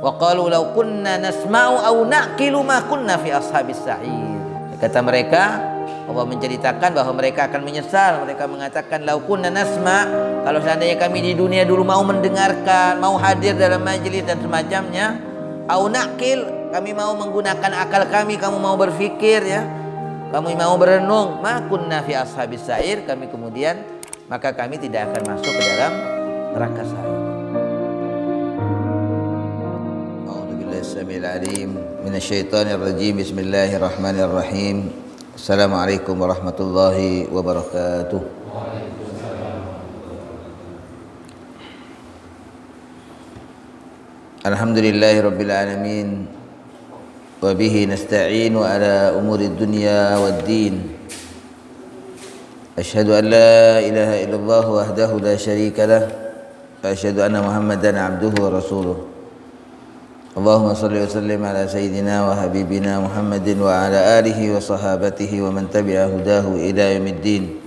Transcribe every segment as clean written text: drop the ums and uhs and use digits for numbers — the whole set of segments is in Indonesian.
Wa qalu law kunna nasma'u aw naqilu ma kunna fi ashabis sa'ir. Kata mereka, Allah menceritakan bahwa mereka akan menyesal. Mereka mengatakan law kunna nasma', kalau seandainya kami di dunia dulu mau mendengarkan, mau hadir dalam majelis dan semacamnya, au naqil, kami mau menggunakan akal kami, kamu mau berfikir ya, kamu mau berenung, ma kunna fi ashabis sa'ir, kami kemudian maka kami tidak akan masuk ke dalam neraka sa'ir. A'udzubillahi samil alim minasyaitonir rajim. Bismillahirrahmanirrahim. Assalamualaikum warahmatullahi wabarakatuh. Alhamdulillahi rabbil alamin. Wa bihi nasta'inu ala umuri dunya waddin. Asyhadu an la ilaha illallah wahdahu la syarika lah. Wa asyhadu anna Muhammadan abduhu wa rasuluh. Allahumma salli wa sallim ala sayyidina wa habibina Muhammadin wa ala alihi wa sahabatihi wa man tabi'a hudahu ila yaumiddin.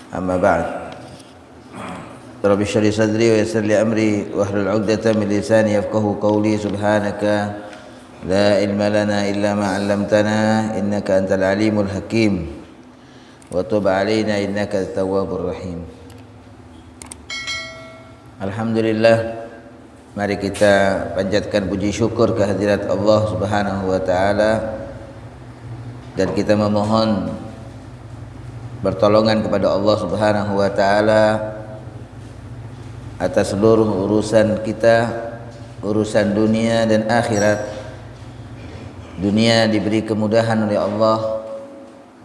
Amma ba'd. Rabbi shrah li sadri wa yassir li amri wa hlul 'uqdatam min lisani yafqahu qawli. Subhanaka la ilma lana illa ma 'allamtana innaka antal alimul hakim wa tub 'alaina innaka at-tawwabur rahim. Alhamdulillah, mari kita panjatkan puji syukur kehadirat Allah Subhanahu wa taala dan kita memohon pertolongan kepada Allah Subhanahu wa taala atas seluruh urusan kita, urusan dunia dan akhirat. Dunia diberi kemudahan oleh Allah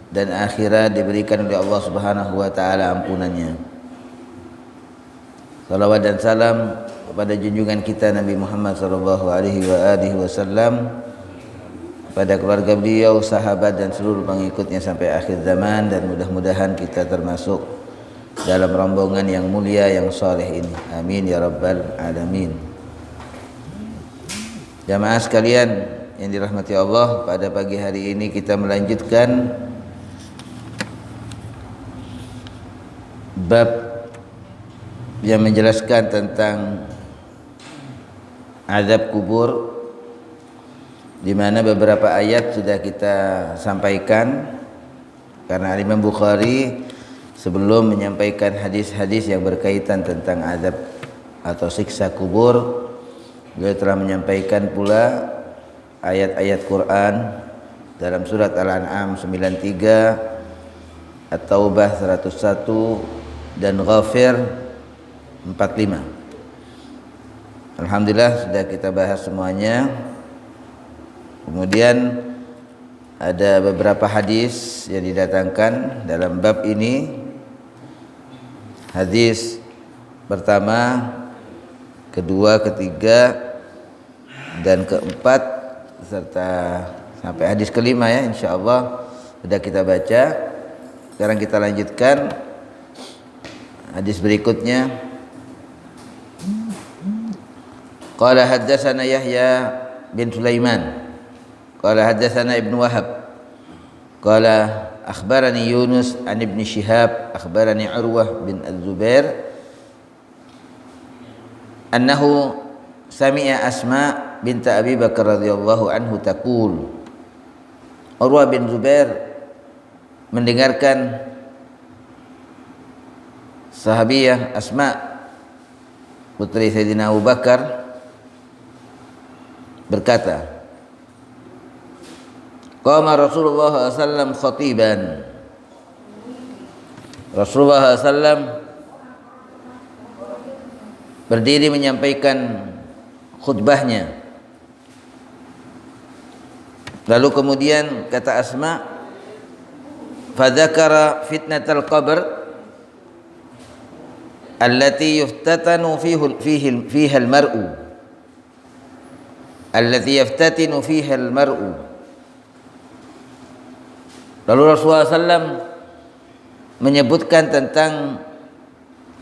dan akhirat diberikan oleh Allah Subhanahu wa taala ampunannya. Salawat dan salam kepada junjungan kita Nabi Muhammad sallallahu alaihi wasallam, pada keluarga beliau, sahabat dan seluruh pengikutnya sampai akhir zaman, dan mudah-mudahan kita termasuk dalam rombongan yang mulia yang saleh ini. Amin ya rabbal alamin. Jamaah sekalian yang dirahmati Allah, pada pagi hari ini kita melanjutkan bab yang menjelaskan tentang azab kubur, di mana beberapa ayat sudah kita sampaikan karena Imam Bukhari sebelum menyampaikan hadis-hadis yang berkaitan tentang azab atau siksa kubur, beliau telah menyampaikan pula ayat-ayat Quran dalam surat Al-An'am 93, At-Taubah 101 dan Ghafir 45. Alhamdulillah sudah kita bahas semuanya. Kemudian ada beberapa hadis yang didatangkan dalam bab ini. Hadis pertama, kedua, ketiga dan keempat serta sampai hadis kelima ya, insyaallah sudah kita baca. Sekarang kita lanjutkan hadis berikutnya. Qala haddatsana Yahya bin Sulaiman qala haddatsana Ibnu Wahab qala akhbarani Yunus an Ibn Shihab akhbarani Urwah bin Az-Zubair annahu sami'a Asma bint Abi Bakar radhiyallahu anhu taqul. Urwah bin Zubair mendengarkan sahabiyah Asma putri Sayyidina Abu Bakar berkata, qama Rasulullah SAW khatiban. Rasulullah SAW berdiri menyampaikan khutbahnya. Lalu kemudian kata Asma, fadzakara fitnatal qabr allati yuftatanu fiha al-mar'u allati yaftatinu fiha al-mar'u. Lalu Rasulullah SAW menyebutkan tentang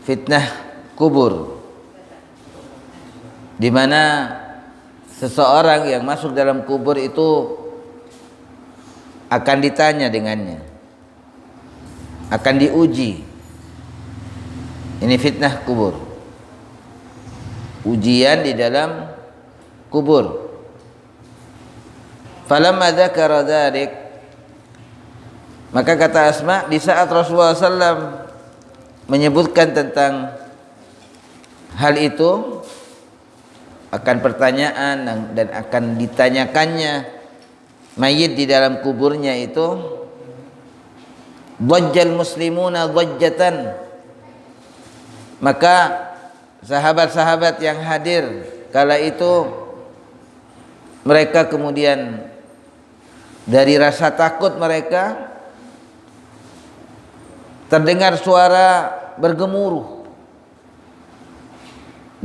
fitnah kubur, di mana seseorang yang masuk dalam kubur itu akan ditanya dengannya, akan diuji. Ini fitnah kubur, ujian di dalam kubur. Falamma dzakara dzalik, maka kata Asma, di saat Rasulullah SAW menyebutkan tentang hal itu, akan pertanyaan dan akan ditanyakannya mayit di dalam kuburnya itu, dhajjal muslimuna dhajjatan, maka sahabat-sahabat yang hadir kala itu mereka kemudian dari rasa takut mereka terdengar suara bergemuruh.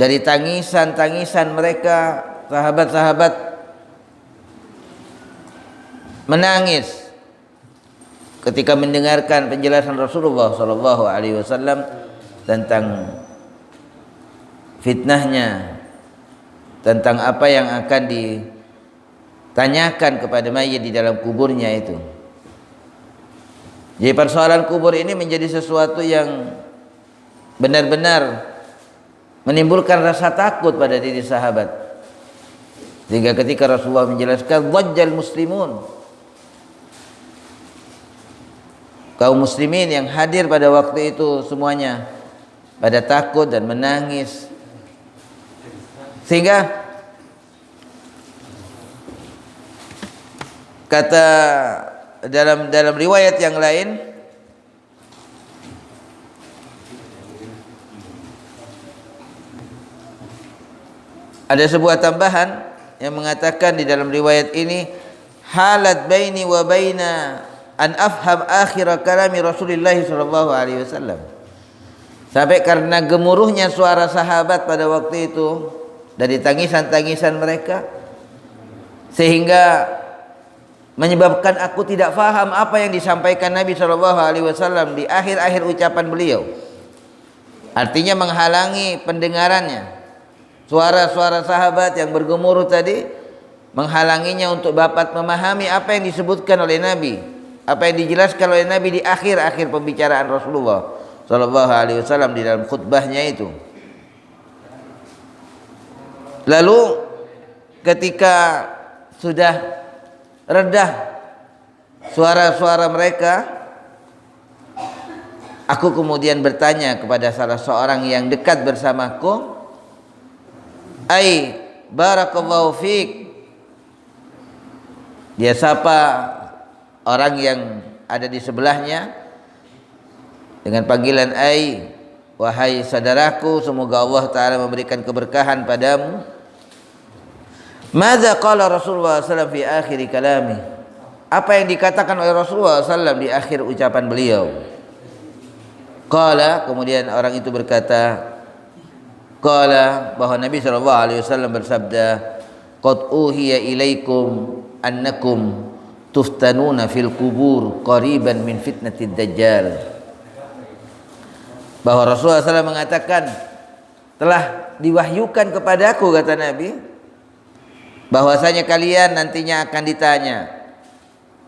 Dari tangisan-tangisan mereka, sahabat-sahabat menangis ketika mendengarkan penjelasan Rasulullah SAW tentang fitnahnya, tentang apa yang akan ditanyakan kepada mayit di dalam kuburnya itu. Jadi persoalan kubur ini menjadi sesuatu yang benar-benar menimbulkan rasa takut pada diri sahabat. Sehingga ketika Rasulullah menjelaskan dhajjal muslimun, kaum muslimin yang hadir pada waktu itu semuanya pada takut dan menangis. Sehingga kata dalam riwayat yang lain, ada sebuah tambahan yang mengatakan di dalam riwayat ini, halat baini wa baina an afham akhir kalami Rasulullah sallallahu alaihi wasallam. Sampai karena gemuruhnya suara sahabat pada waktu itu dari tangisan-tangisan mereka, sehingga menyebabkan aku tidak faham apa yang disampaikan Nabi sallallahu alaihi wasallam di akhir-akhir ucapan beliau. Artinya menghalangi pendengarannya. Suara-suara sahabat yang bergemuruh tadi menghalanginya untuk dapat memahami apa yang disebutkan oleh Nabi, apa yang dijelaskan oleh Nabi di akhir-akhir pembicaraan Rasulullah sallallahu alaihi wasallam di dalam khutbahnya itu. Lalu ketika sudah redah suara-suara mereka, aku kemudian bertanya kepada salah seorang yang dekat bersamaku, ai barakallahu fiik. Dia sapa orang yang ada di sebelahnya dengan panggilan ai, wahai saudaraku, semoga Allah Ta'ala memberikan keberkahan padamu. Madza qala Rasulullah SAW fi akhir kalami, apa yang dikatakan oleh Rasulullah SAW di akhir ucapan beliau? Qala, kemudian orang itu berkata, qala, bahwa Nabi SAW bersabda, qad uhiya ilaikum annakum tuftanuna fil kubur qariban min fitnatid dajjal. Bahwa Rasulullah SAW mengatakan, telah diwahyukan kepadaku, kata Nabi, bahwasanya kalian nantinya akan ditanya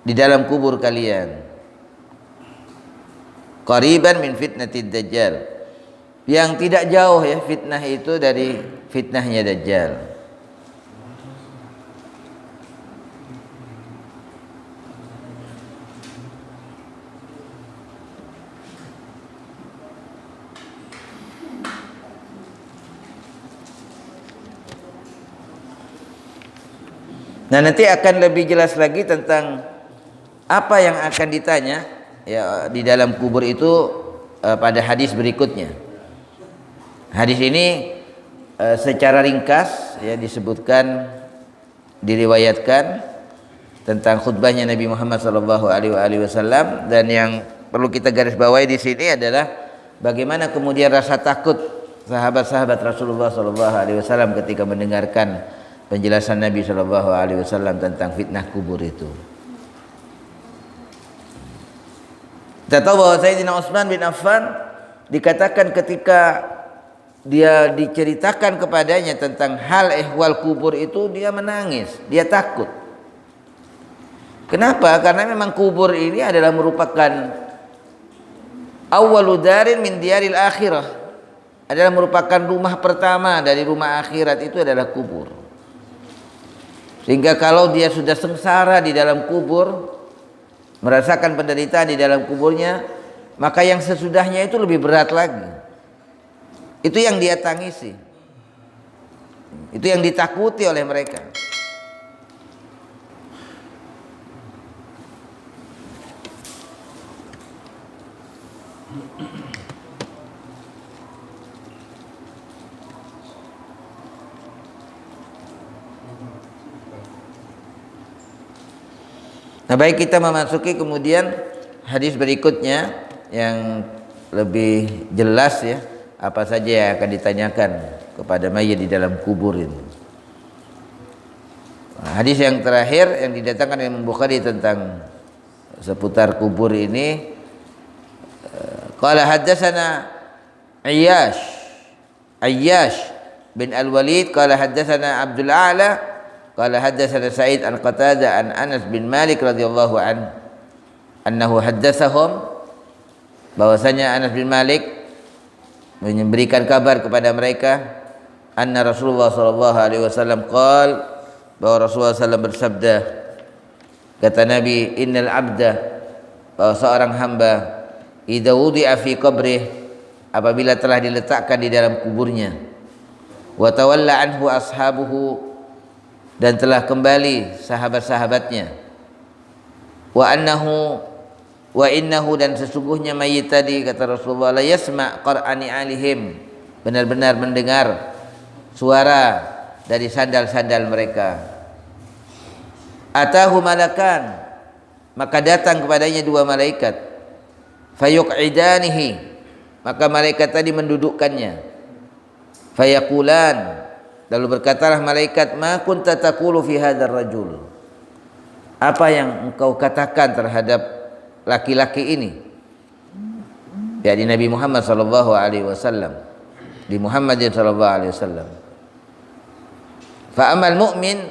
di dalam kubur kalian. Qariban min fitnatid dajjal, yang tidak jauh ya fitnah itu dari fitnahnya Dajjal. Nah, nanti akan lebih jelas lagi tentang apa yang akan ditanya ya di dalam kubur itu pada hadis berikutnya. Hadis ini secara ringkas ya disebutkan, diriwayatkan tentang khutbahnya Nabi Muhammad SAW, dan yang perlu kita garis bawahi di sini adalah bagaimana kemudian rasa takut sahabat-sahabat Rasulullah SAW ketika mendengarkan penjelasan Nabi SAW tentang fitnah kubur itu. Kita tahu bahwa Sayyidina Utsman bin Affan dikatakan ketika dia diceritakan kepadanya tentang hal ihwal kubur itu, dia menangis, dia takut. Kenapa? Karena memang kubur ini adalah merupakan awwalu darin min diyaril akhirah, adalah merupakan rumah pertama dari rumah akhirat, itu adalah kubur. Sehingga kalau dia sudah sengsara di dalam kubur, merasakan penderitaan di dalam kuburnya, maka yang sesudahnya itu lebih berat lagi. Itu yang dia tangisi, itu yang ditakuti oleh mereka. Nah, baik, kita memasuki kemudian hadis berikutnya yang lebih jelas ya, apa saja yang akan ditanyakan kepada mayit di dalam kubur ini. Nah, hadis yang terakhir yang didatangkan oleh Imam Bukhari tentang seputar kubur ini, qala haddatsana Ayyash bin Al-Walid qala haddatsana Abdul A'la qala haddatsana Sa'id an Qatadah an Anas bin Malik radhiyallahu annahu haddatsahum, bahwasanya Anas bin Malik memberikan kabar kepada mereka, anna Rasulullah sallallahu alaihi wasallam qala, bahwa Rasulullah SAW bersabda, kata Nabi, innal abda, bahwa seorang hamba, idza wudi'a fi qabrih, apabila telah diletakkan di dalam kuburnya, wa tawalla anhu ashabuhu, dan telah kembali sahabat-sahabatnya, wa innahu, dan sesungguhnya mayit tadi, kata Rasulullah, la yasma' qar'ani alihim, benar-benar mendengar suara dari sandal-sandal mereka. Atahu malakan, maka datang kepadanya dua malaikat, fayuq'idanihi, maka malaikat tadi mendudukkannya, fayaqulan, lalu berkatalah malaikat, ma kunta taqulu fi hadzal rajul, apa yang engkau katakan terhadap laki-laki ini, yakni Nabi Muhammad sallallahu alaihi wasallam, di Muhammadin sallallahu alaihi wasallam. Fa amal mu'min,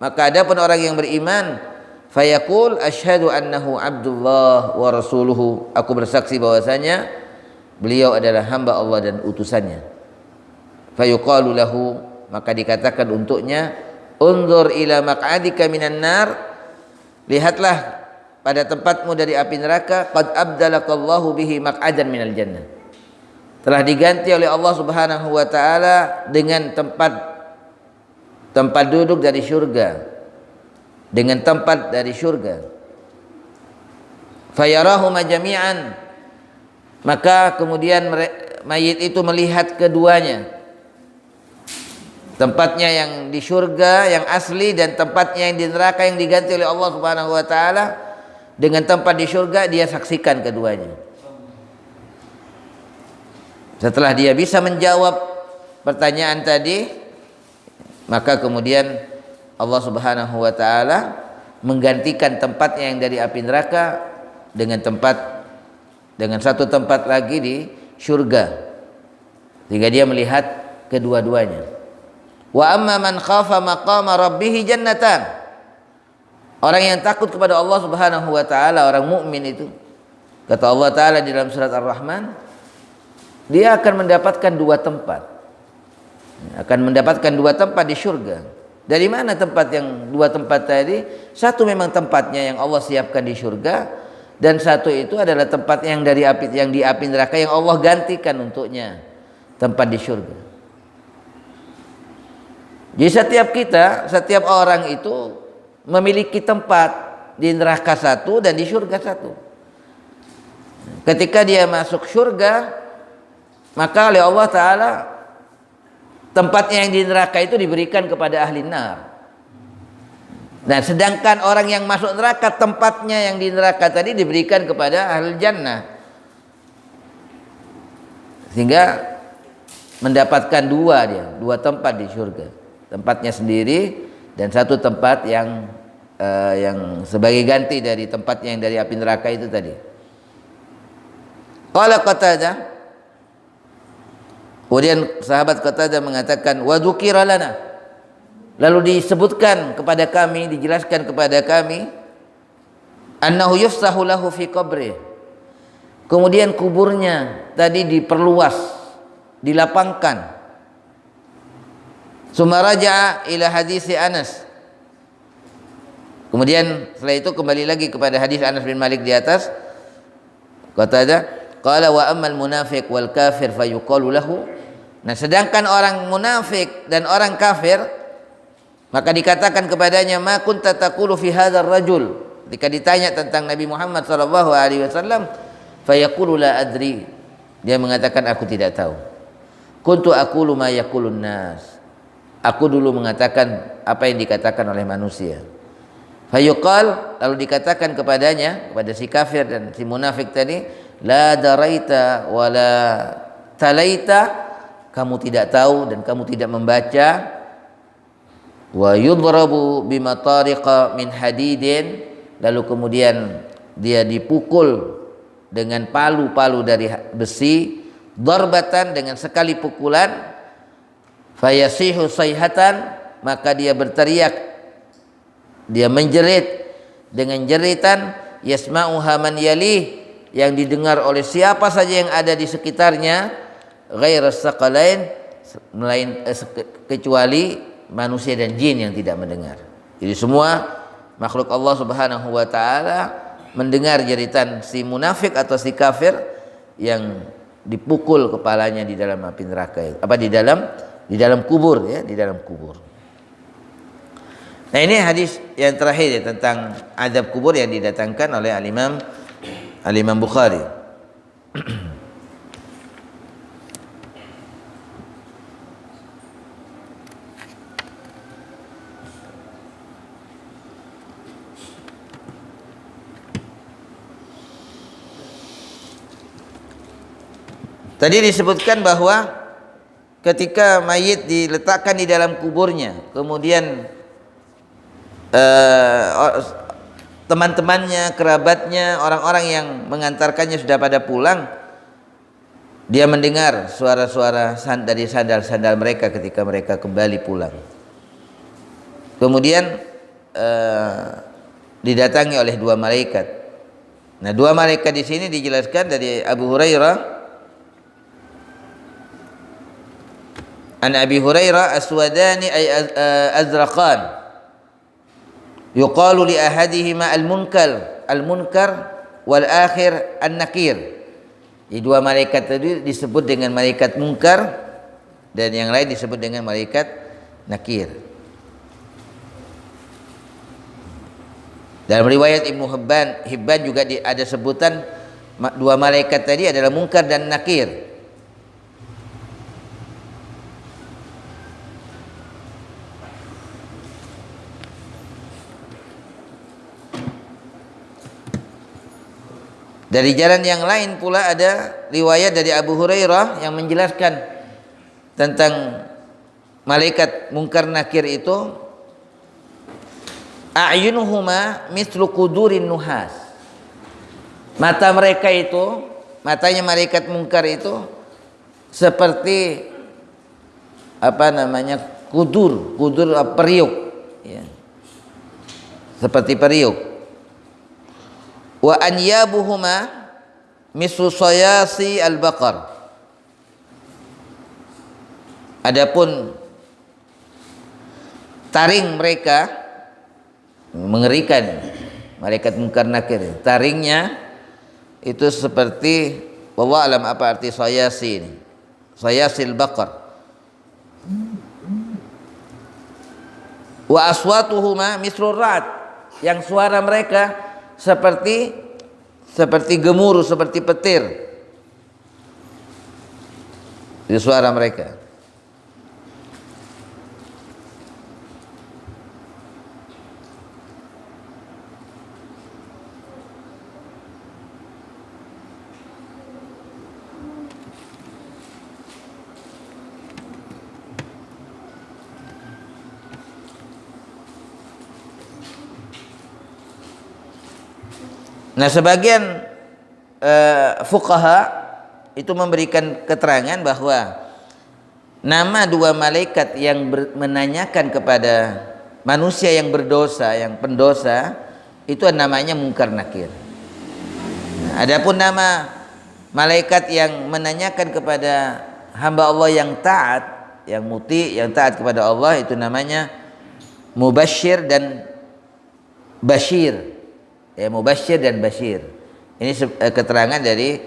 maka adapun orang yang beriman, fayaqul asyhadu annahu abdullah wa rasuluhu, aku bersaksi bahwasanya beliau adalah hamba Allah dan utusannya. Fayuqalu lahu, maka dikatakan untuknya, unzur ila maq'adika minan nar, lihatlah pada tempatmu dari api neraka, qad abdalakallahu bihi maq'adan minal jannah, telah diganti oleh Allah Subhanahu wa taala dengan tempat duduk dari syurga, dengan tempat dari syurga. Fayarahuma jami'an, maka kemudian mayit itu melihat keduanya, tempatnya yang di syurga yang asli dan tempatnya yang di neraka yang diganti oleh Allah Subhanahu wa taala dengan tempat di syurga, dia saksikan keduanya. Setelah dia bisa menjawab pertanyaan tadi, maka kemudian Allah Subhanahu wa taala menggantikan tempatnya yang dari api neraka dengan satu tempat lagi di syurga, sehingga dia melihat kedua-duanya. Wa amma man khafa maqama rabbih jannatan, orang yang takut kepada Allah Subhanahu wa taala, orang mukmin itu, kata Allah taala di dalam surat Ar-Rahman, dia akan mendapatkan dua tempat. Akan mendapatkan dua tempat di syurga. Dari mana tempat yang dua tempat tadi? Satu memang tempatnya yang Allah siapkan di syurga, dan satu itu adalah tempat yang di api neraka yang Allah gantikan untuknya tempat di syurga. Jadi setiap orang itu memiliki tempat di neraka satu dan di syurga satu. Ketika dia masuk syurga, maka oleh Allah taala tempatnya yang di neraka itu diberikan kepada ahli nar. Nah, sedangkan orang yang masuk neraka, tempatnya yang di neraka tadi diberikan kepada ahli jannah, sehingga mendapatkan dua tempat di syurga, tempatnya sendiri dan satu tempat yang sebagai ganti dari tempatnya yang dari api neraka itu tadi. Qala Qatadah, kemudian sahabat Qatadah mengatakan, wa dzukira lana, lalu disebutkan kepada kami, dijelaskan kepada kami, annahu yufsahu lahu fi qabri, kemudian kuburnya tadi diperluas, dilapangkan. Summa raja'a ila hadis Anas, Kemudian setelah itu kembali lagi kepada hadis Anas bin Malik di atas. Qatadah qala wa ammal munafiq wal kafir fayuqalu lahu. Nah, sedangkan orang munafik dan orang kafir maka dikatakan kepadanya ma kunta taqulu fi hadzal rajul. Ketika ditanya tentang Nabi Muhammad sallallahu alaihi wasallam, fayaqulu la adri. Dia mengatakan aku tidak tahu. Kuntu aqulu ma yaqulun nas. Aku dulu mengatakan apa yang dikatakan oleh manusia. Fayuqal, lalu dikatakan kepadanya, kepada si kafir dan si munafik tadi, la daraita wala talaita, kamu tidak tahu dan kamu tidak membaca. Wa yudrabu bimatariqa min hadidin, lalu kemudian dia dipukul dengan palu-palu dari besi, darbatan, dengan sekali pukulan, fayasihu sayhatan, maka dia berteriak, dia menjerit dengan jeritan, yasma'uha man yalih, yang didengar oleh siapa saja yang ada di sekitarnya, ghairas saqalain, kecuali manusia dan jin yang tidak mendengar. Jadi semua makhluk Allah Subhanahu wa taala mendengar jeritan si munafik atau si kafir yang dipukul kepalanya di dalam api neraka, di dalam kubur, ya, di dalam kubur. Nah, ini hadis yang terakhir ya, tentang azab kubur yang didatangkan oleh Al-Imam Bukhari. Tadi disebutkan bahwa ketika mayit diletakkan di dalam kuburnya, kemudian teman-temannya, kerabatnya, orang-orang yang mengantarkannya sudah pada pulang, dia mendengar suara-suara dari sandal-sandal mereka ketika mereka kembali pulang. Kemudian didatangi oleh dua malaikat. Nah, dua malaikat di sini dijelaskan dari Abu Hurairah. An Abi Hurairah aswadani ay azraqan. Yuqalu li ahadihima al-munkar wal akhir an-nakir. Jadi dua malaikat tadi disebut dengan malaikat munkar dan yang lain disebut dengan malaikat nakir. Dalam riwayat Ibnu Hibban juga ada sebutan dua malaikat tadi adalah munkar dan nakir. Dari jalan yang lain pula ada riwayat dari Abu Hurairah yang menjelaskan tentang malaikat munkar nakir itu, a'yunuhuma mislu qudurin nuhas. Mata mereka itu, matanya malaikat munkar itu seperti kudur periuk, ya. Seperti periuk. Wa anyabuhuma mislu sayasi al-baqar. Adapun taring mereka mengerikan, malaikat munkar nakir. Taringnya itu seperti, wallahu alam apa arti sayasi ini. Sayasil baqar. Wa aswatuhuma mislu ra'd, yang suara mereka seperti gemuruh, seperti petir. Itu suara mereka. Nah, sebagian fuqaha itu memberikan keterangan bahwa nama dua malaikat yang menanyakan kepada manusia yang berdosa, yang pendosa, itu namanya munkar nakir. Nah, adapun nama malaikat yang menanyakan kepada hamba Allah yang taat, yang muti, yang taat kepada Allah, itu namanya mubasyir dan Bashir, ya, Mubashir dan Bashir. Ini keterangan dari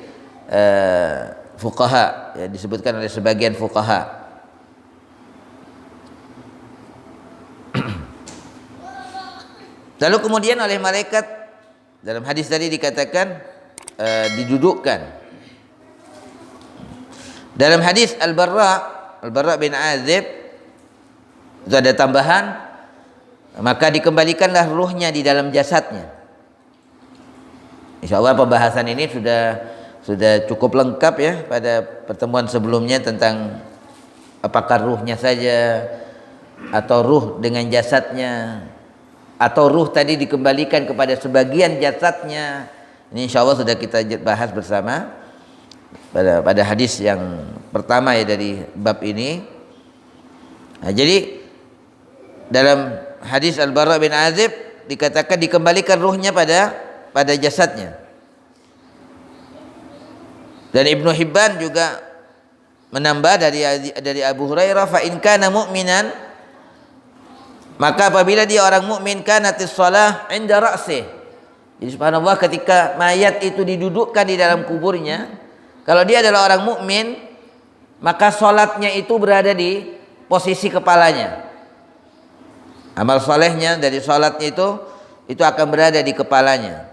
fuqaha, ya, disebutkan oleh sebagian fuqaha. Lalu kemudian oleh malaikat, dalam hadis tadi dikatakan didudukkan. Dalam hadis Al-Barra bin Azib itu ada tambahan, maka dikembalikanlah ruhnya di dalam jasadnya. Insyaallah pembahasan ini sudah cukup lengkap ya pada pertemuan sebelumnya tentang apakah ruhnya saja atau ruh dengan jasadnya, atau ruh tadi dikembalikan kepada sebagian jasadnya. Ini insyaallah sudah kita bahas bersama pada hadis yang pertama ya dari bab ini. Nah, jadi dalam hadis Al-Barra bin Azib dikatakan dikembalikan ruhnya pada jasadnya. Dan Ibnu Hibban juga menambah dari Abu Hurairah, fa in kana mu'minan, maka apabila dia orang mukmin, kanatis shalah 'inda ra'sih. Jadi subhanallah, ketika mayat itu didudukkan di dalam kuburnya, kalau dia adalah orang mukmin, maka salatnya itu berada di posisi kepalanya. Amal salehnya dari salatnya itu akan berada di kepalanya.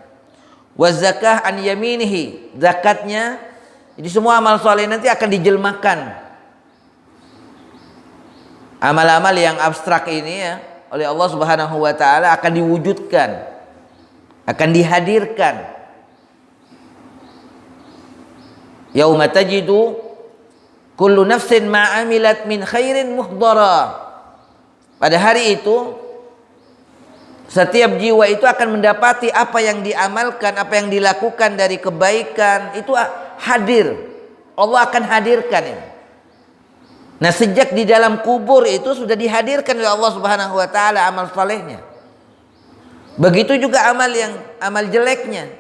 Wa zakah an yaminihi, zakatnya, jadi semua amal saleh nanti akan dijelmakan. Amal-amal yang abstrak ini ya oleh Allah Subhanahu wa taala akan diwujudkan, akan dihadirkan. Yauma tajidu kullu nafsin ma amilat min khairin muhdara. Pada hari itu setiap jiwa itu akan mendapati apa yang diamalkan, apa yang dilakukan dari kebaikan itu hadir. Allah akan hadirkan ini. Nah, sejak di dalam kubur itu sudah dihadirkan oleh Allah Subhanahu wa taala amal salehnya. Begitu juga amal jeleknya.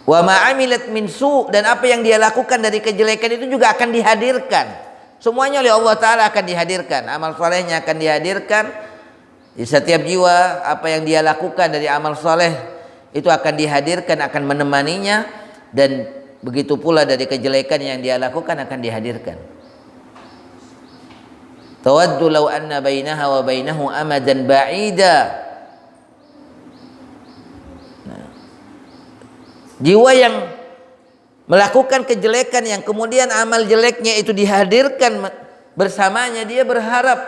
Wa ma amilat min su, dan apa yang dia lakukan dari kejelekan itu juga akan dihadirkan. Semuanya oleh Allah taala akan dihadirkan. Amal salehnya akan dihadirkan. Di setiap jiwa apa yang dia lakukan dari amal saleh itu akan dihadirkan, akan menemaninya, dan begitu pula dari kejelekan yang dia lakukan akan dihadirkan. Tawaddu law anna bainaha wa bainahu amadan ba'ida. Nah, jiwa yang melakukan kejelekan yang kemudian amal jeleknya itu dihadirkan bersamanya, dia berharap,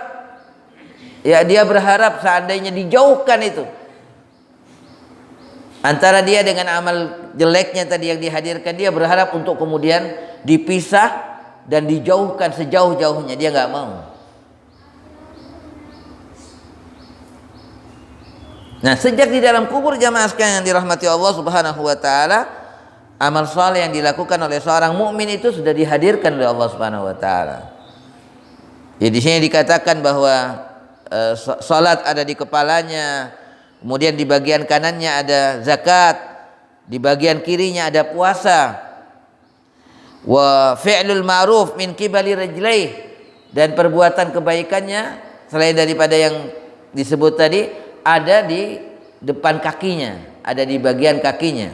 ya, dia berharap seandainya dijauhkan itu antara dia dengan amal jeleknya tadi yang dihadirkan, dia berharap untuk kemudian dipisah dan dijauhkan sejauh-jauhnya. Dia nggak mau. Nah, sejak di dalam kubur jamaah sekalian yang dirahmati Allah Subhanahu wa taala, amal saleh yang dilakukan oleh seorang mukmin itu sudah dihadirkan oleh Allah Subhanahu wa taala. Ya, di sini dikatakan bahwa salat ada di kepalanya, kemudian di bagian kanannya ada zakat, di bagian kirinya ada puasa. Wa fi'lul ma'ruf min qibali rijlaih, dan perbuatan kebaikannya selain daripada yang disebut tadi ada di depan kakinya, ada di bagian kakinya.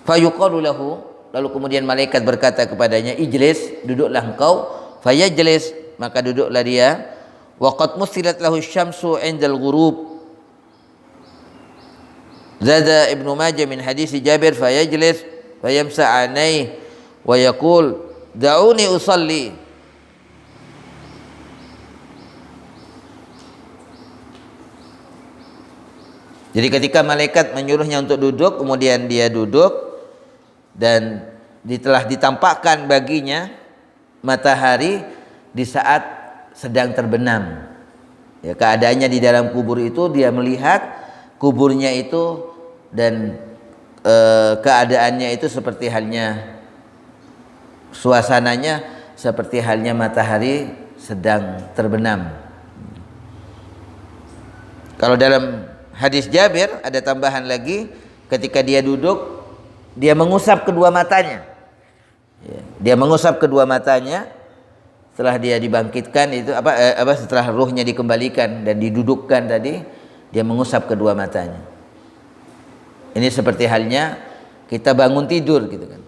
Fayuqalu lahu, lalu kemudian malaikat berkata kepadanya, ijlis, duduklah engkau. Fayajlis, maka duduklah dia. Wa qad musilat lahu syamsu 'indal ghurub. Zada Ibnu Majah min hadis Jabir, fayajlis fayamsa 'ainaihi wa yaqul da'uni usalli. Jadi ketika malaikat menyuruhnya untuk duduk, kemudian dia duduk, dan telah ditampakkan baginya matahari di saat sedang terbenam. Ya, keadaannya di dalam kubur itu dia melihat kuburnya itu, dan keadaannya itu seperti halnya, suasananya seperti halnya matahari sedang terbenam. Kalau dalam hadis Jabir ada tambahan lagi, ketika dia duduk dia mengusap kedua matanya. Dia mengusap kedua matanya, setelah dia dibangkitkan itu setelah ruhnya dikembalikan dan didudukkan tadi, dia mengusap kedua matanya. Ini seperti halnya kita bangun tidur gitu kan.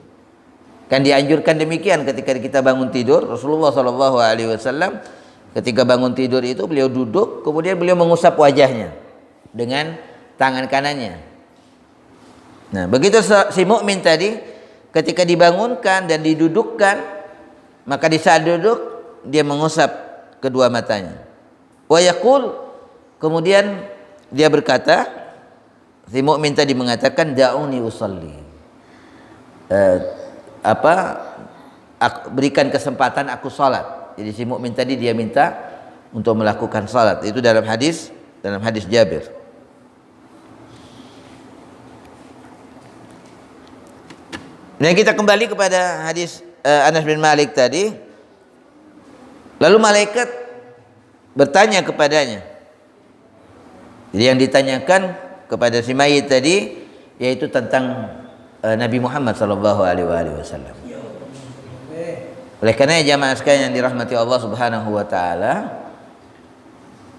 Kan dianjurkan demikian ketika kita bangun tidur. Rasulullah SAW ketika bangun tidur itu beliau duduk, kemudian beliau mengusap wajahnya dengan tangan kanannya. Nah, begitu si mukmin tadi ketika dibangunkan dan didudukkan, maka di saat duduk dia mengusap kedua matanya. Wa yaqul, kemudian dia berkata, si mukmin tadi mengatakan da'uni usalli. Berikan kesempatan aku salat. Jadi si mukmin tadi dia minta untuk melakukan salat. Itu dalam hadis Jabir. Nah, kita kembali kepada hadis Anas bin Malik tadi. Lalu malaikat bertanya kepadanya. Jadi yang ditanyakan kepada si mayit tadi yaitu tentang Nabi Muhammad SAW. Oleh karena jamaah sekalian yang dirahmati Allah Subhanahu wa taala,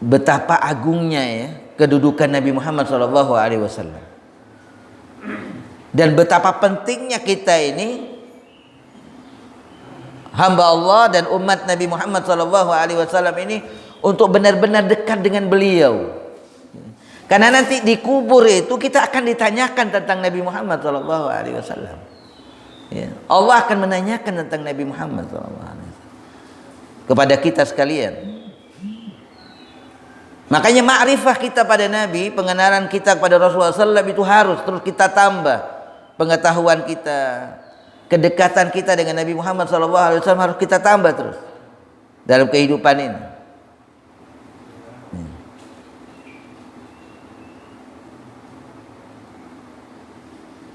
betapa agungnya ya kedudukan Nabi Muhammad SAW. Dan betapa pentingnya kita ini hamba Allah dan umat Nabi Muhammad SAW ini untuk benar-benar dekat dengan beliau. Karena nanti di kubur itu kita akan ditanyakan tentang Nabi Muhammad SAW. Ya. Allah akan menanyakan tentang Nabi Muhammad SAW kepada kita sekalian. Makanya ma'rifah kita pada Nabi, pengenalan kita kepada Rasulullah SAW itu harus terus kita tambah. Pengetahuan kita, kedekatan kita dengan Nabi Muhammad SAW harus kita tambah terus dalam kehidupan ini.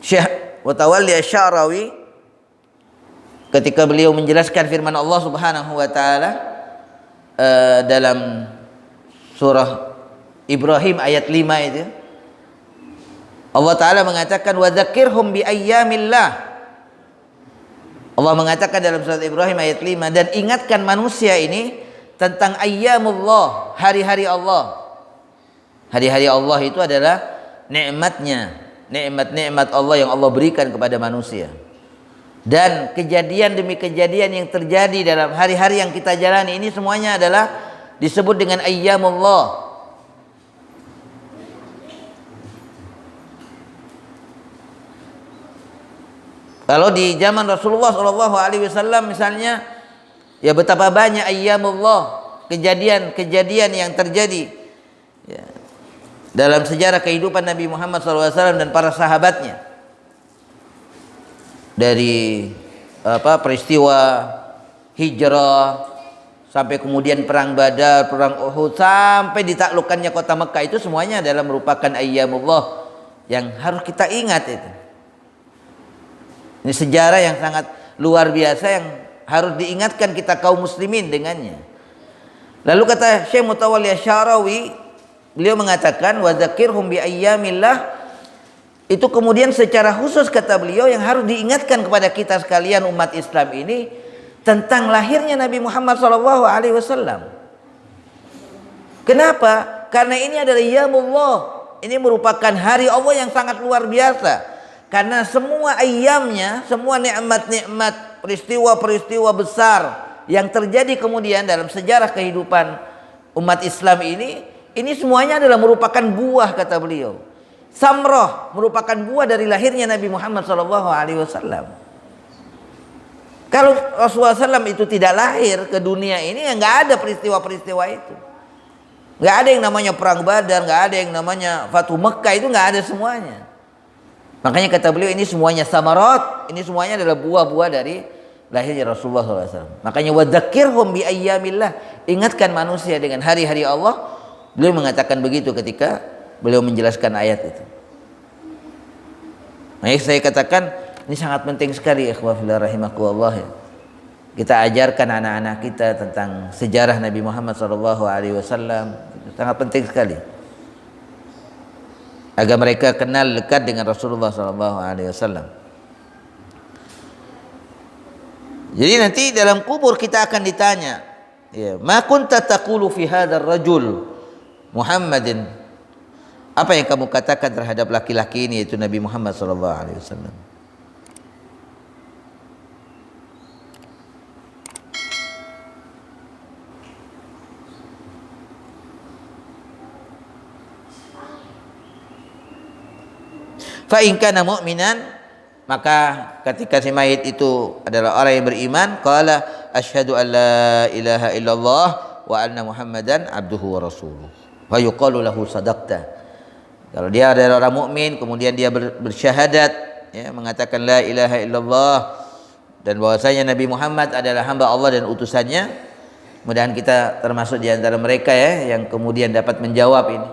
Syekh Mutawalli Asy-Sya'rawi ketika beliau menjelaskan firman Allah Subhanahu wa taala dalam surah Ibrahim ayat 5 itu, Allah taala mengatakan wa dzakirhum bi ayyamillah. Allah mengatakan dalam surat Ibrahim ayat 5, dan ingatkan manusia ini tentang ayyamullah, hari-hari Allah. Hari-hari Allah itu adalah nikmatnya, nikmat-nikmat Allah yang Allah berikan kepada manusia. Dan kejadian demi kejadian yang terjadi dalam hari-hari yang kita jalani ini semuanya adalah disebut dengan ayyamullah. Kalau di zaman Rasulullah SAW misalnya, ya betapa banyak ayyamullah, kejadian-kejadian yang terjadi ya, dalam sejarah kehidupan Nabi Muhammad SAW dan para sahabatnya. Dari peristiwa hijrah sampai kemudian perang Badar, perang Uhud, sampai ditaklukkannya kota Mekah, itu semuanya adalah merupakan ayyamullah yang harus kita ingat itu. Ini sejarah yang sangat luar biasa yang harus diingatkan kita kaum muslimin dengannya. Lalu kata Syekh Mutawalli Asy-Sya'rawi, beliau mengatakan wa dzakirhum bi ayyamillah, itu kemudian secara khusus kata beliau yang harus diingatkan kepada kita sekalian umat Islam ini tentang lahirnya Nabi Muhammad SAW. Kenapa? Karena ini adalah ayyamullah. Ini merupakan hari Allah yang sangat luar biasa. Karena semua ayyamnya, semua nikmat-nikmat, peristiwa-peristiwa besar yang terjadi kemudian dalam sejarah kehidupan umat Islam ini semuanya adalah merupakan buah kata beliau. Samrah merupakan buah dari lahirnya Nabi Muhammad SAW. Kalau Rasulullah SAW itu tidak lahir ke dunia ini, ya nggak ada peristiwa-peristiwa itu. Nggak ada yang namanya perang Badar, nggak ada yang namanya Fathu Mekah, itu nggak ada semuanya. Makanya kata beliau ini semuanya samarat, ini semuanya adalah buah-buah dari lahirnya Rasulullah SAW. Makanya wadzakirhum bi ayyamillah, ingatkan manusia dengan hari-hari Allah. Beliau mengatakan begitu ketika beliau menjelaskan ayat itu. Makanya saya katakan ini sangat penting sekali ikhwah fillah rahimakumullah ya. Kita ajarkan anak-anak kita tentang sejarah Nabi Muhammad SAW, sangat penting sekali. Agar mereka kenal dekat dengan Rasulullah SAW. Jadi nanti dalam kubur kita akan ditanya, ya, ma kunta taqulu fi hadzal rajul Muhammadin. Apa yang kamu katakan terhadap laki-laki ini, yaitu Nabi Muhammad sallallahu alaihi wasallam? Fa in kana mu'minan, maka ketika si mayit itu adalah orang yang beriman, qala asyhadu an la ilaha illallah wa anna Muhammadan abduhu wa rasuluh. Fa yuqalu lahu sadaqta. Kalau dia adalah orang mukmin kemudian dia bersyahadat, ya, mengatakan la ilaha illallah dan bahwasanya Nabi Muhammad adalah hamba Allah dan utusannya, mudah-mudahan kita termasuk di antara mereka, ya, yang kemudian dapat menjawab ini.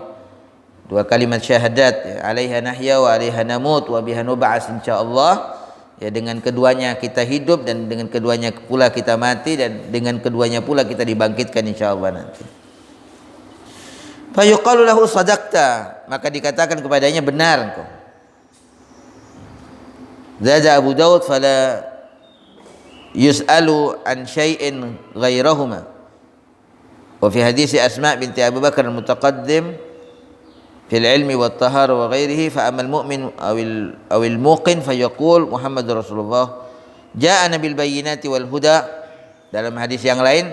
Dua kalimat syahadat, ya, alaiha nahya wa alaiha namut wa biha nub'ats insyaallah. Ya, dengan keduanya kita hidup dan dengan keduanya pula kita mati dan dengan keduanya pula kita dibangkitkan insyaallah nanti. Fa yuqalu lahu sadaqta, maka dikatakan kepadanya benar engkau. Zada Abu Daud fala yus'alu an syai'in ghairahuma. Wa fi hadis Asma binti Abu Bakar al-mutaqaddim fil ilmi wat tahara wa ghairihi fa amal mu'min awil muqin fayaqul Muhammadur Rasulullah ja'ana bil bayyinati wal huda. Dalam hadis yang lain,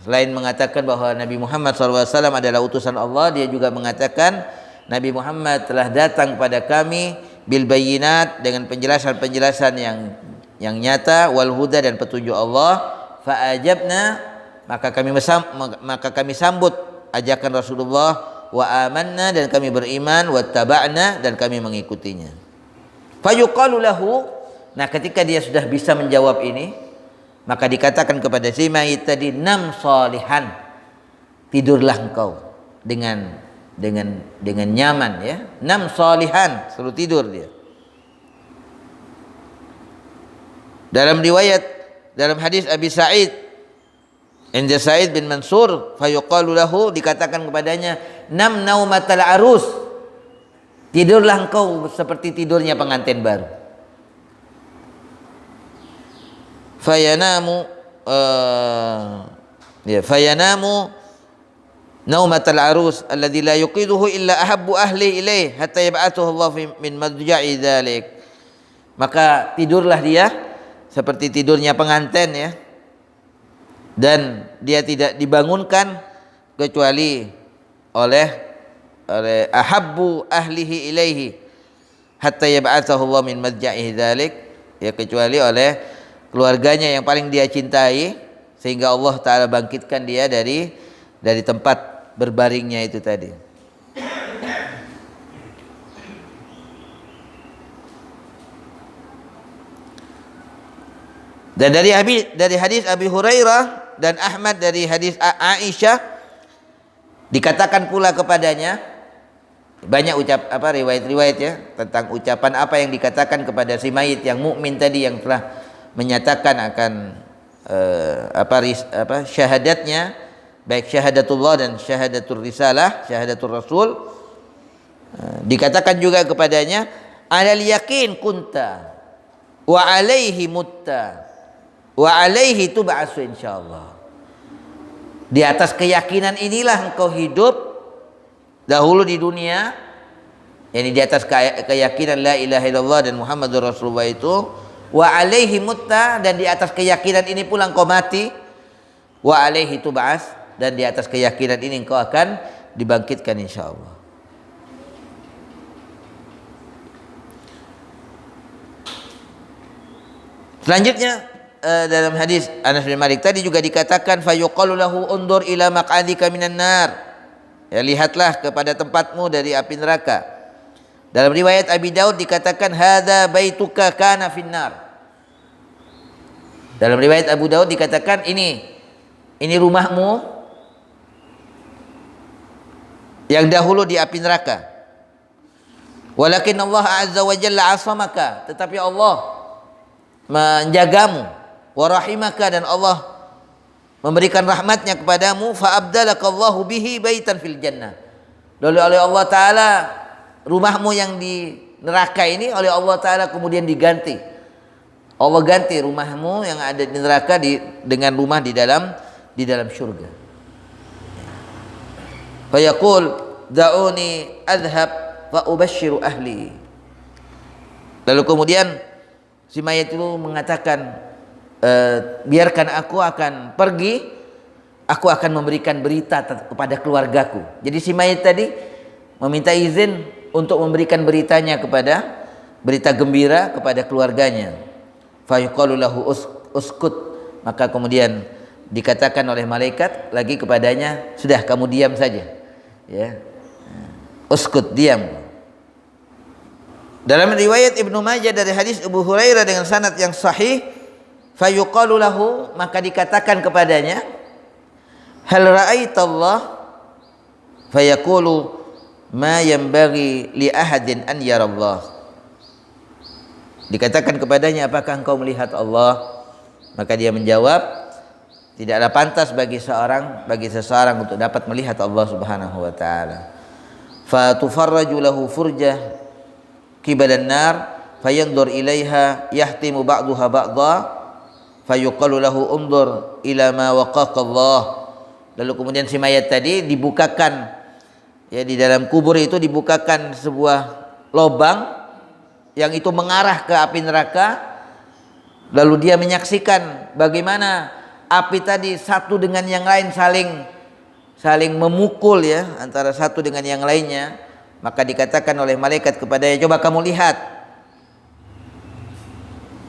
selain mengatakan bahwa Nabi Muhammad SAW adalah utusan Allah, dia juga mengatakan Nabi Muhammad telah datang kepada kami bil bayyinat, dengan penjelasan-penjelasan yang nyata, wal huda, dan petunjuk Allah. Fa ajabna, maka kami sambut ajakan Rasulullah, wa amanna, dan kami beriman, wa taba'na, dan kami mengikutinya. Fayuqalu lahu, nah ketika dia sudah bisa menjawab ini, maka dikatakan kepada si mayit tadi, nam salihan, tidurlah engkau dengan nyaman, ya. Nam salihan, suruh tidur dia. Dalam riwayat, dalam hadis Abi Sa'id, Inda Sa'id bin Mansur, fayuqalu lahu, dikatakan kepadanya, nam naumatal arus, tidurlah engkau seperti tidurnya pengantin baru. Fayanamu fayanamu naumatal arus alladhi la yuqiduhu illa ahabbu ahli ilaih hatta yab'athuhu Allah min madja'i dzalik. Maka tidurlah dia seperti tidurnya pengantin, ya. Dan dia tidak dibangunkan kecuali oleh ahabbu ahlihi ilaihi hatta yab'atsahu Allah min madja'ihi dzalik, ya, kecuali oleh keluarganya yang paling dia cintai sehingga Allah taala bangkitkan dia dari tempat berbaringnya itu tadi. Dan dari hadis Abi Hurairah dan Ahmad dari hadis Aisyah, dikatakan pula kepadanya, banyak riwayat-riwayat, ya, tentang ucapan apa yang dikatakan kepada si mayit yang mukmin tadi, yang telah menyatakan akan syahadatnya, baik syahadatullah dan syahadatul risalah, syahadatul rasul. Dikatakan juga kepadanya, alal yakin kunta wa alaihi mutta wa alaihi tub'atsu insyaallah. Di atas keyakinan inilah engkau hidup dahulu di dunia, yakni di atas keyakinan la ilaha illallah dan Muhammadur Rasulullah itu, wa alaihi mutta, dan di atas keyakinan ini pula engkau mati, wa alaihi tub'ats, dan di atas keyakinan ini engkau akan dibangkitkan insyaallah. Selanjutnya dalam hadis Anas bin Malik tadi juga dikatakan, fayuqalu lahu undur ila maq'adika minan nar, ya, lihatlah kepada tempatmu dari api neraka. Dalam riwayat Abi Daud dikatakan, hadza baituka kana finnar. Dalam riwayat Abu Daud dikatakan, ini rumahmu yang dahulu di api neraka. Walakin Allah azza wa jalla asamaka, tetapi Allah menjagamu, wa rahimaka, dan Allah memberikan rahmatnya kepadamu, fa abdalakallahu bihi baitan fil jannah. Lalu oleh Allah taala rumahmu yang di neraka ini oleh Allah taala kemudian diganti Allah ganti rumahmu yang ada di neraka dengan rumah di dalam surga. Fayaqul da'uni adhhab wa ubashiru ahli. Lalu kemudian si mayat itu mengatakan, biarkan aku akan pergi, aku akan memberikan berita kepada keluargaku. Jadi si mayat tadi meminta izin untuk memberikan berita gembira kepada keluarganya. Fa yuqalu lahu uskut, maka kemudian dikatakan oleh malaikat lagi kepadanya, sudah kamu diam saja. Ya. Uskut, diam. Dalam riwayat Ibnu Majah dari hadis Abu Hurairah dengan sanad yang sahih, fa yuqalu lahu, maka dikatakan kepadanya, hal ra'aitallah? Fayaqulu ma yanbaghi li ahadin an yarallah. Dikatakan kepadanya, apakah engkau melihat Allah? Maka dia menjawab, tidaklah pantas bagi seseorang untuk dapat melihat Allah Subhanahu wa taala. Fa tufarraju lahu furjah qibalan nar fayandur ilaiha yahtimu ba'daha ba'dha fayuqalu lahu undur ila ma waqaqa Allah. Lalu kemudian si mayat tadi dibukakan, ya, di dalam kubur itu dibukakan sebuah lubang yang itu mengarah ke api neraka. Lalu dia menyaksikan bagaimana api tadi satu dengan yang lain saling memukul, ya, antara satu dengan yang lainnya. Maka dikatakan oleh malaikat kepadanya, coba kamu lihat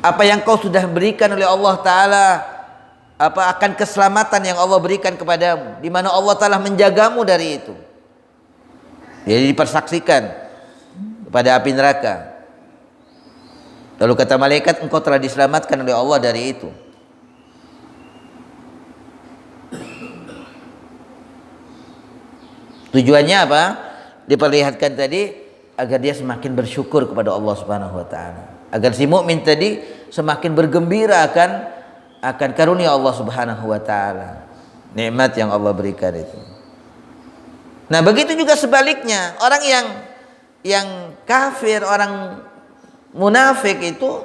apa yang kau sudah berikan oleh Allah Ta'ala, apa akan keselamatan yang Allah berikan kepadamu, di mana Allah telah menjagamu dari itu. Jadi dipersaksikan kepada api neraka. Lalu kata malaikat, engkau telah diselamatkan oleh Allah dari itu. Tujuannya apa? Diperlihatkan tadi agar dia semakin bersyukur kepada Allah Subhanahu wa taala, agar si mukmin tadi semakin bergembira akan karunia Allah Subhanahu wa taala, nikmat yang Allah berikan itu. Nah, begitu juga sebaliknya, orang yang kafir, orang munafik itu,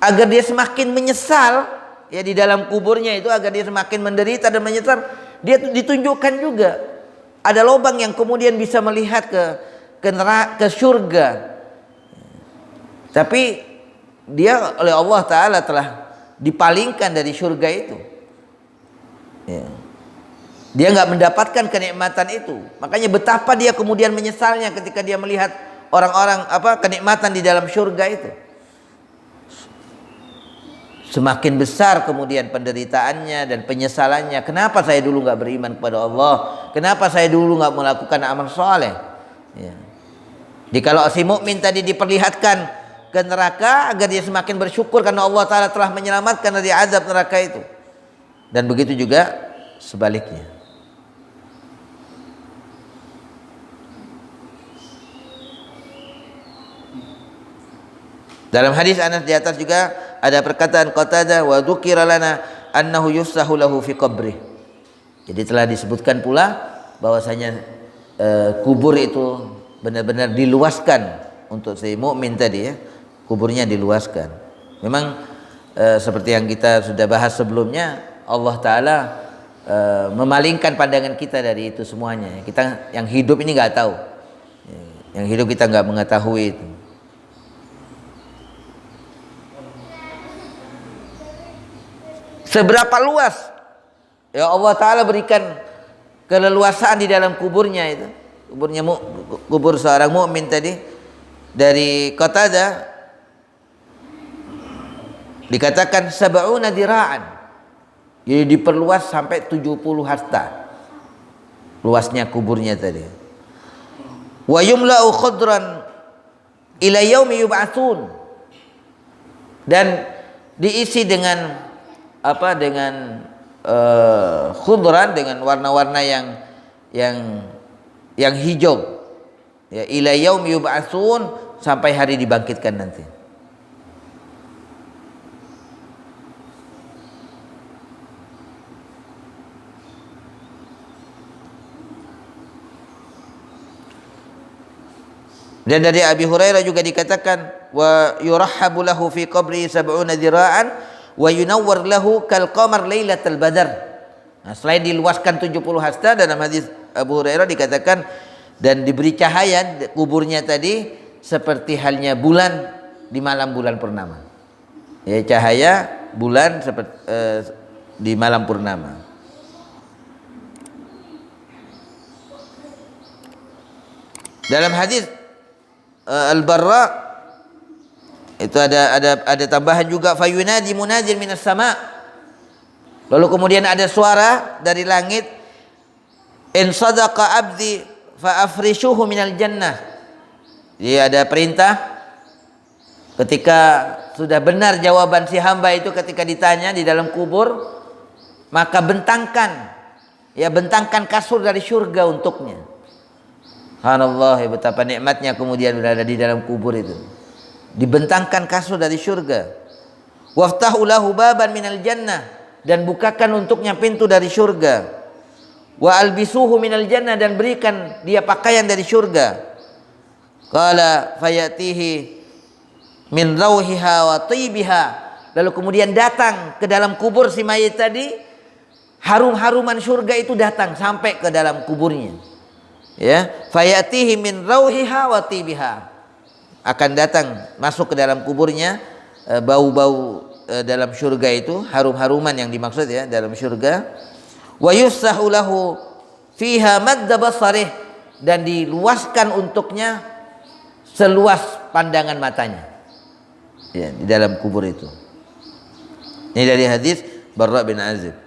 agar dia semakin menyesal, ya, di dalam kuburnya itu, agar dia semakin menderita dan menyesal, dia ditunjukkan juga ada lubang yang kemudian bisa melihat ke neraka, ke surga. Tapi dia oleh Allah Ta'ala telah dipalingkan dari surga itu, ya. Dia nggak mendapatkan kenikmatan itu. Makanya betapa dia kemudian menyesalnya ketika dia melihat orang-orang kenikmatan di dalam surga itu. Semakin besar kemudian penderitaannya dan penyesalannya. Kenapa saya dulu nggak beriman kepada Allah? Kenapa saya dulu nggak melakukan amal soleh? Ya. Jadi kalau si mukmin tadi diperlihatkan ke neraka agar dia semakin bersyukur karena Allah Ta'ala telah menyelamatkan dari azab neraka itu. Dan begitu juga sebaliknya. Dalam hadis Anas di atas juga ada perkataan Qatadah, wa dzukira lana annahu yufsahu lahu fi qabri. Jadi telah disebutkan pula bahwasanya kubur itu benar-benar diluaskan untuk si mukmin tadi, ya. Kuburnya diluaskan. Memang seperti yang kita sudah bahas sebelumnya, Allah Ta'ala memalingkan pandangan kita dari itu semuanya. Kita yang hidup ini nggak tahu. Yang hidup kita nggak mengetahui itu. Seberapa luas, ya, Allah Ta'ala berikan keleluasaan di dalam kuburnya itu. Kubur seorang mukmin tadi. Dari Qatadah dikatakan sab'una dira'an. Jadi diperluas sampai 70 hasta luasnya kuburnya tadi. Wa yumla'u khudran ila yaumi yub'atsun. Dan diisi dengan khudran, dengan warna-warna yang hijau, ya, ila yaum yub'atsun, sampai hari dibangkitkan nanti. Dan dari Abi Hurairah juga dikatakan wa yurahhabu lahu fi qabri 70 dhira'an wa yunawwar lahu kal qamar lailatal badar. Nah, selain diluaskan 70 hasta, dalam hadis Abu Hurairah dikatakan dan diberi cahaya kuburnya tadi seperti halnya bulan di malam bulan purnama. Ya, cahaya bulan seperti di malam purnama. Dalam hadis Al-Barra itu ada tambahan juga fayunadi munadzil minas sama. Lalu kemudian ada suara dari langit, in sadaqa abdi fa afrishuhu minal jannah. Jadi ada perintah ketika sudah benar jawaban si hamba itu ketika ditanya di dalam kubur, maka bentangkan kasur dari surga untuknya. Subhanallah, betapa nikmatnya kemudian berada di dalam kubur itu. Dibentangkan kasur dari surga. Waftahu lahu baban minal jannah, dan bukakan untuknya pintu dari surga. Wa albisuhu minal jannah, dan berikan dia pakaian dari surga. Qala fayatihi min rauhiha wa tibiha. Lalu kemudian datang ke dalam kubur si mayit tadi, harum-haruman surga itu datang sampai ke dalam kuburnya. Ya, fayatihi min rauhiha wa tibiha, akan datang masuk ke dalam kuburnya bau-bau dalam surga itu, harum-haruman yang dimaksud ya dalam surga. Wa yufsahu lahu fiha madda basarih, dan diluaskan untuknya seluas pandangan matanya ya, di dalam kubur itu. Ini dari hadis Barra bin Azib.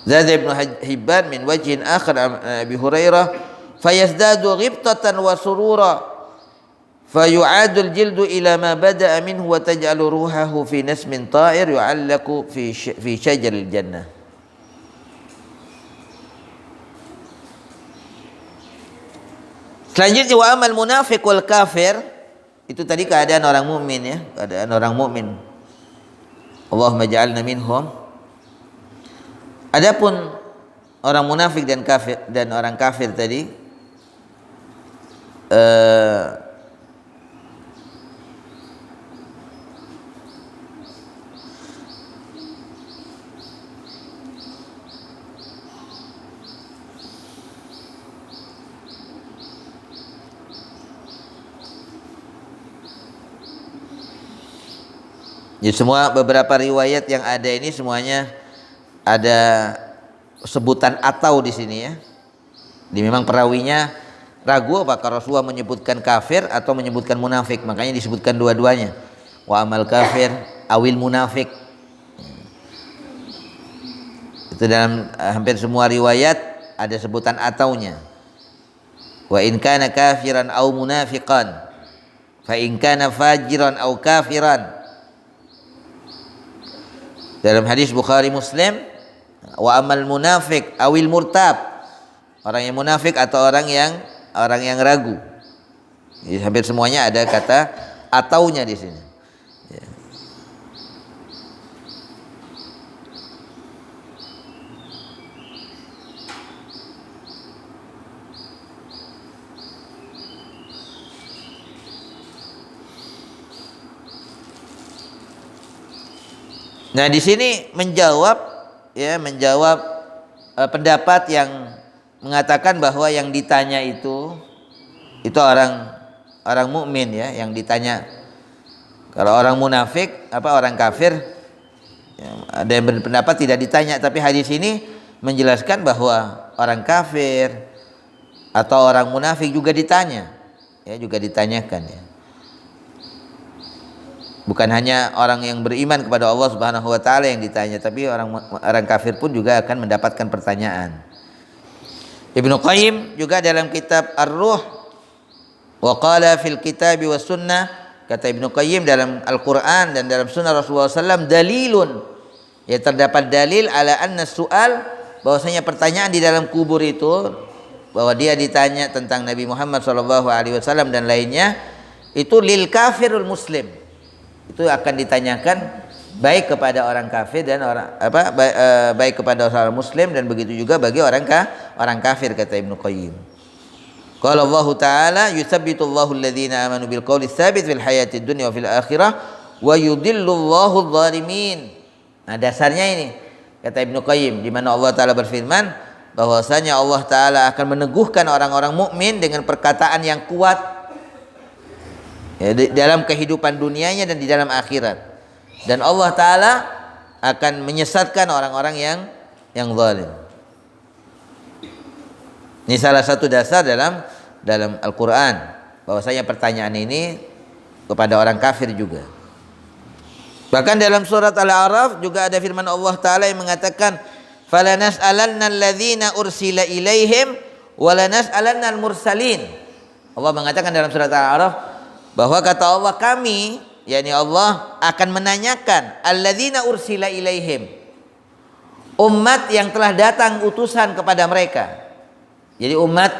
Zada Ibnu Hibban min wajhin akhar Abi Hurairah fayazdadu ghibtatan wa surura fayu'adul jildu ila ma bada'a minhu wa taj'alu ruhahu fi nasmin ta'ir yu'allaqu fi syajaril jannah. Selanjutnya wa amal munafiq wal kafir, itu tadi keadaan orang mukmin ya, keadaan orang mukmin. Allahumma ja'alna minhum. Adapun orang munafik dan kafir dan orang kafir tadi jadi semua beberapa riwayat yang ada ini semuanya ada sebutan atau di sini ya. Memang perawinya ragu apakah Rasulullah menyebutkan kafir atau menyebutkan munafik, makanya disebutkan dua-duanya. Wa amal kafir awil munafik. Itu dalam hampir semua riwayat ada sebutan ataunya. Wa in kana kafiran aw munafiqan fa in kana fajiran aw kafiran. Dalam hadis Bukhari Muslim, wa amal munafik awil murtab, orang yang munafik atau orang yang ragu. Jadi hampir semuanya ada kata ataunya di sini. Ya. Nah, di sini menjawab pendapat yang mengatakan bahwa yang ditanya itu orang mukmin ya, yang ditanya. Kalau orang munafik orang kafir ya, ada yang berpendapat tidak ditanya, tapi hadis ini menjelaskan bahwa orang kafir atau orang munafik juga ditanya ya, juga ditanyakan ya. Bukan hanya orang yang beriman kepada Allah Subhanahu wa taala yang ditanya, tapi orang kafir pun juga akan mendapatkan pertanyaan. Ibnu Qayyim juga dalam kitab Ar-Ruh wa qala fil kitab was sunnah, kata Ibnu Qayyim dalam Al-Qur'an dan dalam sunnah Rasulullah SAW dalilun, ya terdapat dalil ala anna su'al, bahwasanya pertanyaan di dalam kubur itu, bahwa dia ditanya tentang Nabi Muhammad SAW dan lainnya, itu lil kafirul muslim, itu akan ditanyakan baik kepada orang kafir dan baik kepada orang muslim, dan begitu juga bagi orang kafir, kata Ibnu Qayyim. Qala Allah Ta'ala yuthabbitu Allahu alladhina amanu bil qawli tsabit fil hayatid dunya wa fil akhirah wa yudhillu Allahu adh-dhalimin. Nah, dasarnya ini kata Ibnu Qayyim, di mana Allah Ta'ala berfirman bahwasanya Allah Ta'ala akan meneguhkan orang-orang mukmin dengan perkataan yang kuat ya, di dalam kehidupan dunianya dan di dalam akhirat. Dan Allah Ta'ala akan menyesatkan orang-orang yang zalim. Ini salah satu dasar dalam Al-Quran, bahwasanya pertanyaan ini kepada orang kafir juga. Bahkan dalam surat Al-A'raf juga ada firman Allah Ta'ala yang mengatakan falanas'alanna alladhina ursila ilaihim walanas'alanna al-mursalin. Allah mengatakan dalam surat Al-A'raf bahwa kata Allah, kami, yakni Allah, akan menanyakan alladzina ursila ilaihim, umat yang telah datang utusan kepada mereka. Jadi umat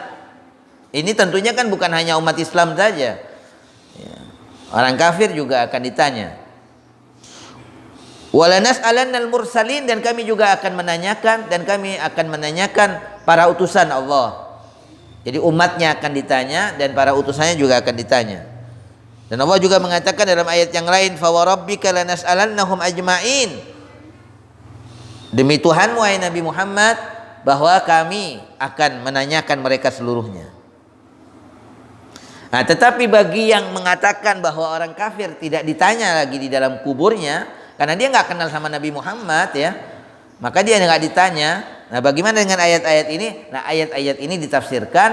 ini tentunya kan bukan hanya umat Islam saja ya, orang kafir juga akan ditanya. Walanas'alannal mursalin, dan kami juga akan menanyakan, dan kami akan menanyakan para utusan Allah. Jadi umatnya akan ditanya dan para utusannya juga akan ditanya. Dan Allah juga mengatakan dalam ayat yang lain, fa warabbika lanas'alannahum ajma'in. Demi Tuhanmu wahai Nabi Muhammad, bahwa kami akan menanyakan mereka seluruhnya. Nah, tetapi bagi yang mengatakan bahwa orang kafir tidak ditanya lagi di dalam kuburnya karena dia nggak kenal sama Nabi Muhammad ya, maka dia nggak ditanya. Nah, bagaimana dengan ayat-ayat ini? Nah, ayat-ayat ini ditafsirkan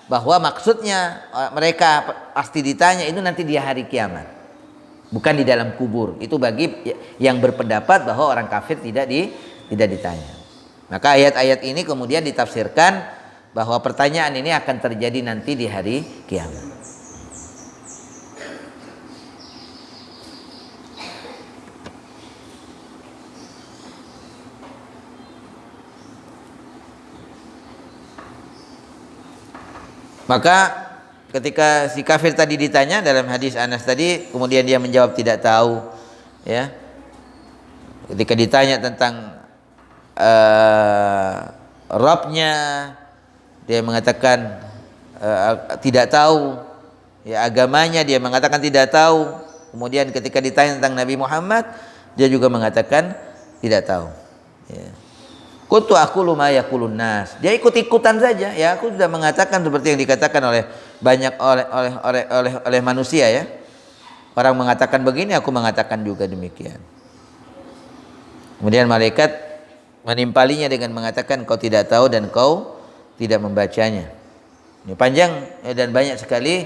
bahwa maksudnya mereka pasti ditanya itu nanti di hari kiamat, bukan di dalam kubur. Itu bagi yang berpendapat bahwa orang kafir tidak ditanya. Maka ayat-ayat ini kemudian ditafsirkan bahwa pertanyaan ini akan terjadi nanti di hari kiamat. Maka ketika si kafir tadi ditanya dalam hadis Anas tadi, kemudian dia menjawab tidak tahu ya. Ketika ditanya tentang Rabbnya, dia mengatakan tidak tahu ya, agamanya dia mengatakan tidak tahu. Kemudian ketika ditanya tentang Nabi Muhammad, dia juga mengatakan tidak tahu ya. Kuntu aqulu ma yaqulun nas. Dia ikut-ikutan saja ya, aku sudah mengatakan seperti yang dikatakan oleh banyak oleh manusia ya. Orang mengatakan begini, aku mengatakan juga demikian. Kemudian malaikat menimpalinya dengan mengatakan kau tidak tahu dan kau tidak membacanya. Ini panjang dan banyak sekali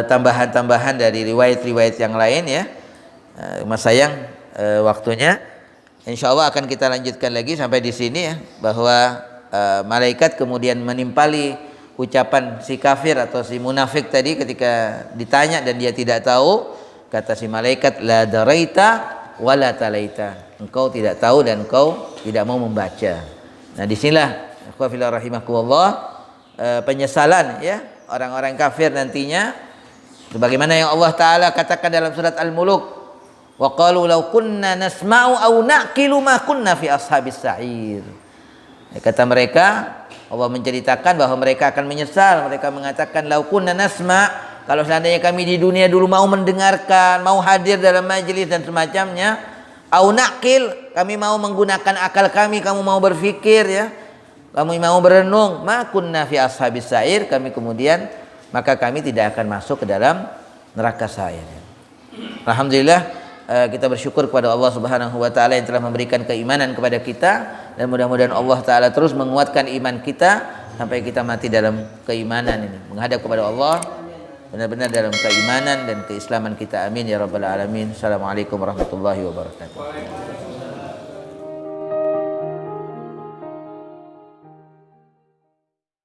tambahan-tambahan dari riwayat-riwayat yang lain ya. Mas sayang waktunya. Insya Allah akan kita lanjutkan lagi sampai di sini ya, bahwa malaikat kemudian menimpali ucapan si kafir atau si munafik tadi ketika ditanya dan dia tidak tahu. Kata si malaikat, la daraita wala talaita, engkau tidak tahu dan engkau tidak mau membaca. Nah, disinilah akhwafillah rahimakumullah penyesalan ya orang-orang kafir nantinya, sebagaimana yang Allah Ta'ala katakan dalam surat Al-Muluk, wa qalu law kunna nasma'u aw naqilu ma kunna fi ashabis sa'ir. Kata mereka, Allah menceritakan bahwa mereka akan menyesal. Mereka mengatakan law kunna nasma', kalau seandainya kami di dunia dulu mau mendengarkan, mau hadir dalam majelis dan semacamnya, aw naqil, kami mau menggunakan akal kami, kamu mau berfikir ya, kami mau berenung, ma kunna fi ashabis sa'ir, kami kemudian maka kami tidak akan masuk ke dalam neraka sa'ir. Alhamdulillah, kita bersyukur kepada Allah Subhanahu wa taala yang telah memberikan keimanan kepada kita, dan mudah-mudahan Allah Ta'ala terus menguatkan iman kita sampai kita mati dalam keimanan ini, menghadap kepada Allah benar-benar dalam keimanan dan keislaman kita. Amin ya rabbal alamin. Assalamualaikum warahmatullahi wabarakatuh.